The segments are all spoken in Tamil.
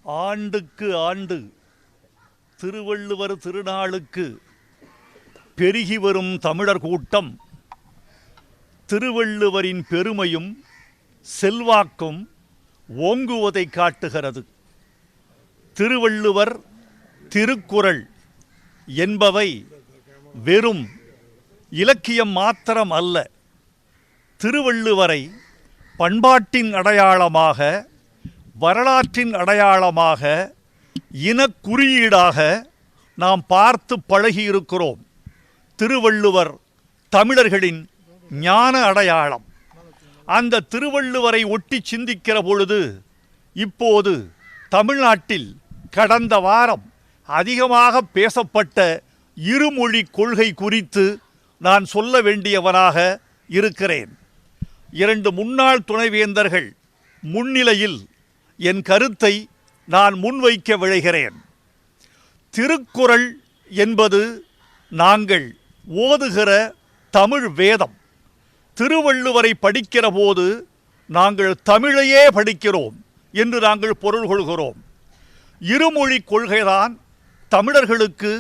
ஆண்டுக்கு ஆண்டு திருவள்ளுவர் திருநாளுக்கு பெருகி வரும் தமிழர் கூட்டம் திருவள்ளுவரின் பெருமையும் செல்வாக்கும் ஓங்குவதை காட்டுகிறது. திருவள்ளுவர், திருக்குறள் என்பவை வெறும் இலக்கியம் மாத்திரம் அல்ல. திருவள்ளுவரை பண்பாட்டின் அடையாளமாக, வரலாற்றின் அடையாளமாக, இனக்குறியீடாக நாம் பார்த்து பழகியிருக்கிறோம். திருவள்ளுவர் தமிழர்களின் ஞான அடையாளம். அந்த திருவள்ளுவரை ஒட்டி சிந்திக்கிற பொழுது இப்போது தமிழ்நாட்டில் கடந்த வாரம் அதிகமாக பேசப்பட்ட இருமொழி கொள்கை குறித்து நான் சொல்ல வேண்டியவனாக இருக்கிறேன். 2 முன்னாள் துணைவேந்தர்கள் முன்னிலையில் என் கருத்தை நான் முன்வைக்க விழைகிறேன். திருக்குறள் என்பது நாங்கள் ஓதுகிற தமிழ் வேதம். திருவள்ளுவரை படிக்கிற போது நாங்கள் தமிழையே படிக்கிறோம் என்று நாங்கள் பொருள் கொள்கிறோம். இருமொழி கொள்கைதான் தமிழர்களுக்கு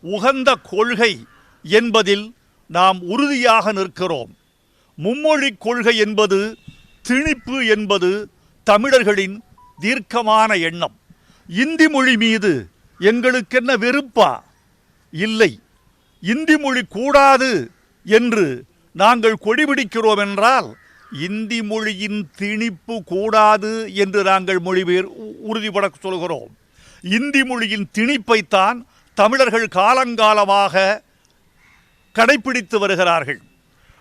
உகந்த கொள்கை என்பதில் நாம் உறுதியாக நிற்கிறோம். மும்மொழி கொள்கை என்பது, திணிப்பு என்பது தமிழர்களின் தீர்க்கமான எண்ணம். இந்தி மொழி மீது எங்களுக்கென்ன வெறுப்பா? இல்லை. இந்தி மொழி கூடாது என்று நாங்கள் கொடிபிடிக்கிறோம் என்றால் இந்தி மொழியின் திணிப்பு கூடாது என்று நாங்கள் உறுதிபட சொல்கிறோம். இந்தி மொழியின் திணிப்பைத்தான் தமிழர்கள் காலங்காலமாக கடைபிடித்து வருகிறார்கள்.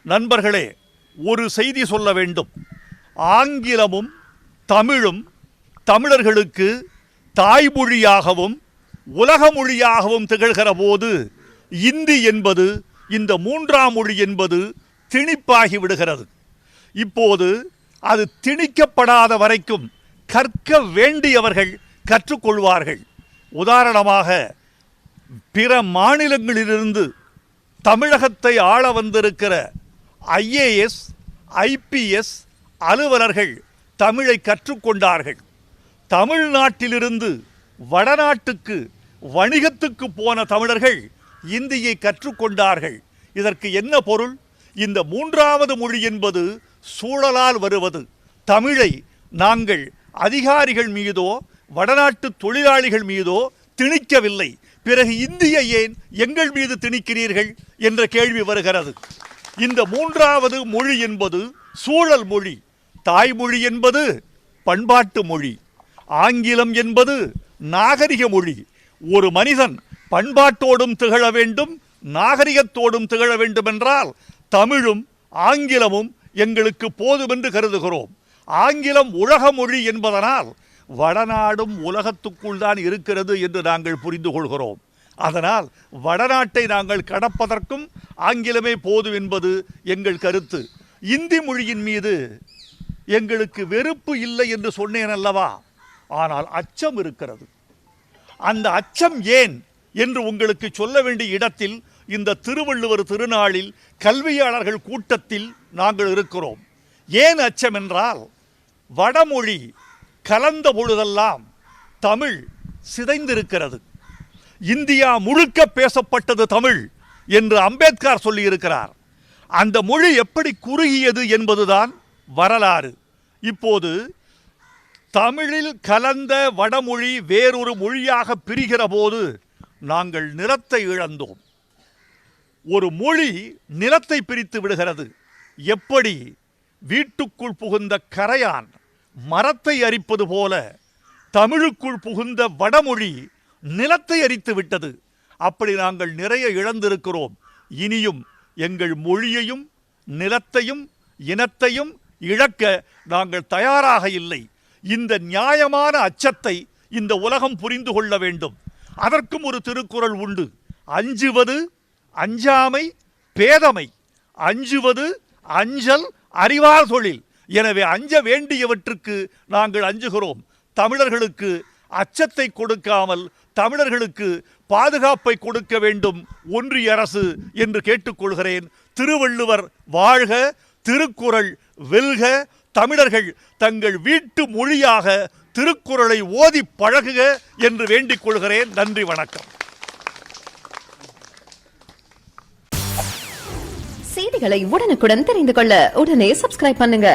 நண்பர்களே, ஒரு செய்தி சொல்ல வேண்டும். ஆங்கிலமும் தமிழும் தமிழர்களுக்கு தாய்மொழியாகவும் உலக மொழியாகவும் திகழ்கிற போது இந்தி என்பது, இந்த 3ஆம் மொழி என்பது திணிப்பாகி விடுகிறது. இப்போது அது திணிக்கப்படாத வரைக்கும் கற்க வேண்டியவர்கள் கற்றுக்கொள்வார்கள். உதாரணமாக, பிற மாநிலங்களிலிருந்து தமிழகத்தை ஆள வந்திருக்கிற IAS, IPS அலுவலர்கள் தமிழை கற்றுக்கொண்டார்கள். தமிழ்நாட்டிலிருந்து வடநாட்டுக்கு வணிகத்துக்கு போன தமிழர்கள் இந்தியை கற்றுக்கொண்டார்கள். இதற்கு என்ன பொருள்? இந்த 3வது மொழி என்பது சூழலால் வருவது. தமிழை நாங்கள் அதிகாரிகள் மீதோ வடநாட்டு தொழிலாளிகள் மீதோ திணிக்கவில்லை. பிறகு இந்தியை ஏன் எங்கள் மீது திணிக்கிறீர்கள் என்ற கேள்வி வருகிறது. இந்த 3வது மொழி என்பது சூழல் மொழி. தாய்மொழி என்பது பண்பாட்டு மொழி. ஆங்கிலம் என்பது நாகரிக மொழி. ஒரு மனிதன் பண்பாட்டோடும் திகழ வேண்டும், நாகரிகத்தோடும் திகழ வேண்டும் என்றால் தமிழும் ஆங்கிலமும் எங்களுக்கு போதும் என்று கருதுகிறோம். ஆங்கிலம் உலக மொழி என்பதனால் வடநாடும் உலகத்துக்குள் தான் இருக்கிறது என்று நாங்கள் புரிந்து கொள்கிறோம். அதனால் வடநாட்டை நாங்கள் கடப்பதற்கும் ஆங்கிலமே போதும் என்பது எங்கள் கருத்து. இந்தி மொழியின் மீது எங்களுக்கு வெறுப்பு இல்லை என்று சொன்னேன் அல்லவா? ஆனால் அச்சம் இருக்கிறது. அந்த அச்சம் ஏன் என்று உங்களுக்கு சொல்ல வேண்டிய இடத்தில் இந்த திருவள்ளுவர் திருநாளில் கல்வியாளர்கள் கூட்டத்தில் நாங்கள் இருக்கிறோம். ஏன் அச்சம் என்றால், வடமொழி கலந்த பொழுதெல்லாம் தமிழ் சிதைந்திருக்கிறது. இந்தியா முழுக்க பேசப்பட்டது தமிழ் என்று அம்பேத்கர் சொல்லியிருக்கிறார். அந்த மொழி எப்படி குறுகியது என்பதுதான் வரலாறு. இப்போது தமிழில் கலந்த வடமொழி வேறொரு மொழியாக பிரிகிற போது நாங்கள் நிலத்தை இழந்தோம். ஒரு மொழி நிலத்தை பிரித்து விடுகிறது. எப்படி வீட்டுக்குள் புகுந்த கரையான் மரத்தை அரிப்பது போல தமிழுக்குள் புகுந்த வடமொழி நிலத்தை அரித்து விட்டது. அப்படி நாங்கள் நிறைய இழந்திருக்கிறோம். இனியும் எங்கள் மொழியையும் நிலத்தையும் இனத்தையும் இழக்க நாங்கள் தயாராக இல்லை. இந்த நியாயமான அச்சத்தை இந்த உலகம் புரிந்து கொள்ள வேண்டும். அதற்கும் ஒரு திருக்குறள் உண்டு. அஞ்சுவது அஞ்சாமை பேதமை, அஞ்சுவது அஞ்சல் அறிவார் தொழில். எனவே அஞ்ச வேண்டியவற்றுக்கு நாங்கள் அஞ்சுகிறோம். தமிழர்களுக்கு அச்சத்தை கொடுக்காமல் தமிழர்களுக்கு பாதுகாப்பை கொடுக்க வேண்டும் ஒன்றிய அரசு என்று கேட்டுக்கொள்கிறேன். திருவள்ளுவர் வாழ்க, திருக்குறள் வெல்க. தமிழர்கள் தங்கள் வீட்டு மொழியாக திருக்குறளை ஓதி பழகுக என்று வேண்டிக் கொள்கிறேன். நன்றி, வணக்கம். செய்திகளை உடனுக்குடன் தெரிந்து கொள்ள உடனே சப்ஸ்கிரைப் பண்ணுங்க.